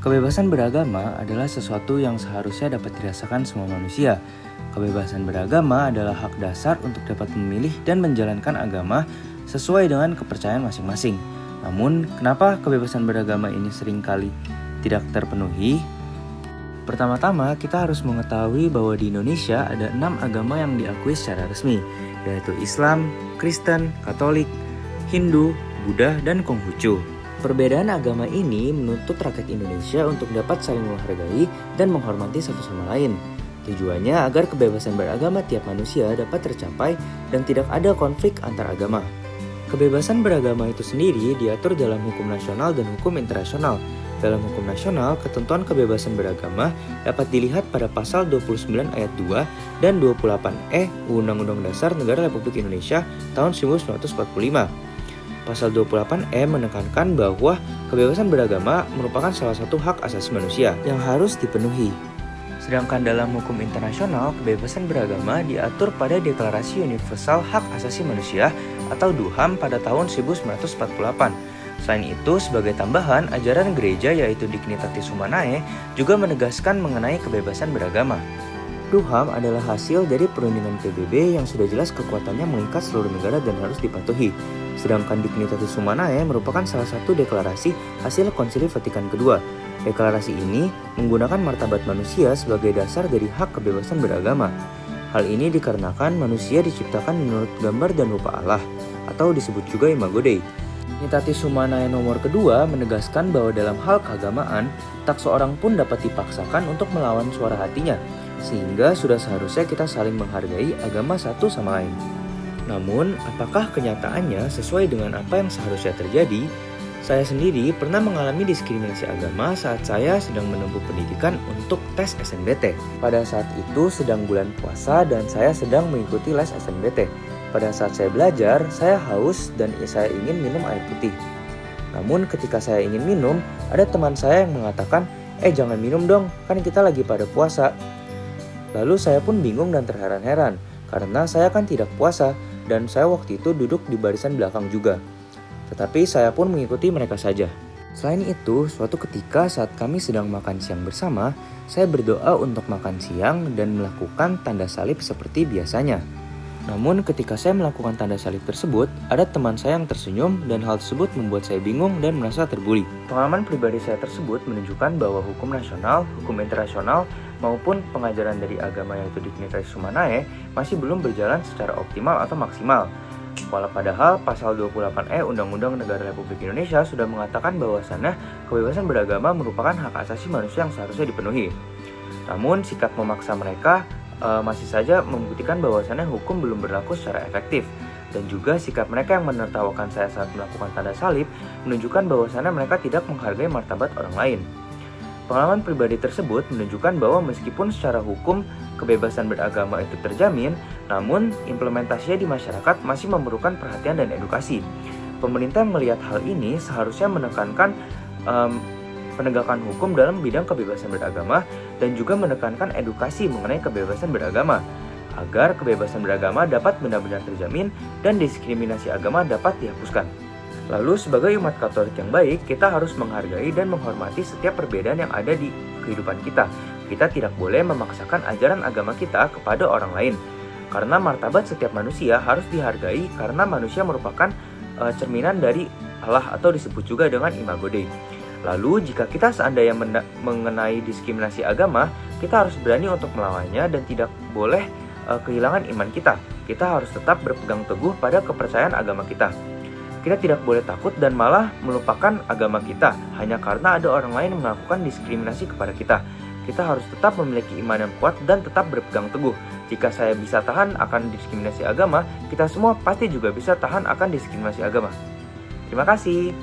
Kebebasan beragama adalah sesuatu yang seharusnya dapat dirasakan semua manusia. Kebebasan beragama adalah hak dasar untuk dapat memilih dan menjalankan agama sesuai dengan kepercayaan masing-masing. Namun, kenapa kebebasan beragama ini seringkali tidak terpenuhi? Pertama-tama, kita harus mengetahui bahwa di Indonesia ada 6 agama yang diakui secara resmi, yaitu Islam, Kristen, Katolik, Hindu, Buddha, dan Konghucu. Perbedaan agama ini menuntut rakyat Indonesia untuk dapat saling menghargai dan menghormati satu sama lain. Tujuannya agar kebebasan beragama tiap manusia dapat tercapai dan tidak ada konflik antar agama. Kebebasan beragama itu sendiri diatur dalam hukum nasional dan hukum internasional. Dalam hukum nasional, ketentuan kebebasan beragama dapat dilihat pada pasal 29 ayat 2 dan 28E Undang-Undang Dasar Negara Republik Indonesia tahun 1945. Pasal 28E menekankan bahwa kebebasan beragama merupakan salah satu hak asasi manusia yang harus dipenuhi. Sedangkan dalam hukum internasional, kebebasan beragama diatur pada Deklarasi Universal Hak Asasi Manusia atau DUHAM pada tahun 1948. Selain itu, sebagai tambahan, ajaran gereja yaitu Dignitatis Humanae juga menegaskan mengenai kebebasan beragama. DUHAM adalah hasil dari perundingan PBB yang sudah jelas kekuatannya mengikat seluruh negara dan harus dipatuhi. Sedangkan Dignitatis Humanae merupakan salah satu deklarasi hasil Konsili Vatikan II. Deklarasi ini menggunakan martabat manusia sebagai dasar dari hak kebebasan beragama. Hal ini dikarenakan manusia diciptakan menurut gambar dan rupa Allah, atau disebut juga Imago Dei. Dignitatis Humanae nomor kedua menegaskan bahwa dalam hal keagamaan, tak seorang pun dapat dipaksakan untuk melawan suara hatinya, sehingga sudah seharusnya kita saling menghargai agama satu sama lain. Namun, apakah kenyataannya sesuai dengan apa yang seharusnya terjadi? Saya sendiri pernah mengalami diskriminasi agama saat saya sedang menempuh pendidikan untuk tes SNBT. Pada saat itu sedang bulan puasa dan saya sedang mengikuti les SNBT. Pada saat saya belajar, saya haus dan saya ingin minum air putih. Namun ketika saya ingin minum, ada teman saya yang mengatakan, jangan minum dong, kan kita lagi pada puasa. Lalu saya pun bingung dan terheran-heran, karena saya kan tidak puasa, dan saya waktu itu duduk di barisan belakang juga. Tetapi saya pun mengikuti mereka saja. Selain itu, suatu ketika saat kami sedang makan siang bersama, saya berdoa untuk makan siang dan melakukan tanda salib seperti biasanya. Namun ketika saya melakukan tanda salib tersebut, ada teman saya yang tersenyum dan hal tersebut membuat saya bingung dan merasa terbuli. Pengalaman pribadi saya tersebut menunjukkan bahwa hukum nasional, hukum internasional, maupun pengajaran dari agama yaitu Dignitatis Humanae masih belum berjalan secara optimal atau maksimal. Padahal pasal 28E Undang-Undang Negara Republik Indonesia sudah mengatakan bahwasannya kebebasan beragama merupakan hak asasi manusia yang seharusnya dipenuhi. Namun sikap memaksa mereka masih saja membuktikan bahwasannya hukum belum berlaku secara efektif. Dan juga sikap mereka yang menertawakan saya saat melakukan tanda salib menunjukkan bahwasannya mereka tidak menghargai martabat orang lain. Pengalaman pribadi tersebut menunjukkan bahwa meskipun secara hukum kebebasan beragama itu terjamin, namun implementasinya di masyarakat masih memerlukan perhatian dan edukasi. Pemerintah melihat hal ini seharusnya menekankan penegakan hukum dalam bidang kebebasan beragama dan juga menekankan edukasi mengenai kebebasan beragama agar kebebasan beragama dapat benar-benar terjamin dan diskriminasi agama dapat dihapuskan. Lalu sebagai umat Katolik yang baik, kita harus menghargai dan menghormati setiap perbedaan yang ada di kehidupan kita. Kita tidak boleh memaksakan ajaran agama kita kepada orang lain. Karena martabat setiap manusia harus dihargai karena manusia merupakan cerminan dari Allah atau disebut juga dengan Imago Dei. Lalu jika kita seandainya mengenai diskriminasi agama, kita harus berani untuk melawannya dan tidak boleh kehilangan iman kita. Kita harus tetap berpegang teguh pada kepercayaan agama kita. Kita tidak boleh takut dan malah melupakan agama kita hanya karena ada orang lain yang melakukan diskriminasi kepada kita. Kita harus tetap memiliki iman yang kuat dan tetap berpegang teguh. Jika saya bisa tahan akan diskriminasi agama, kita semua pasti juga bisa tahan akan diskriminasi agama. Terima kasih.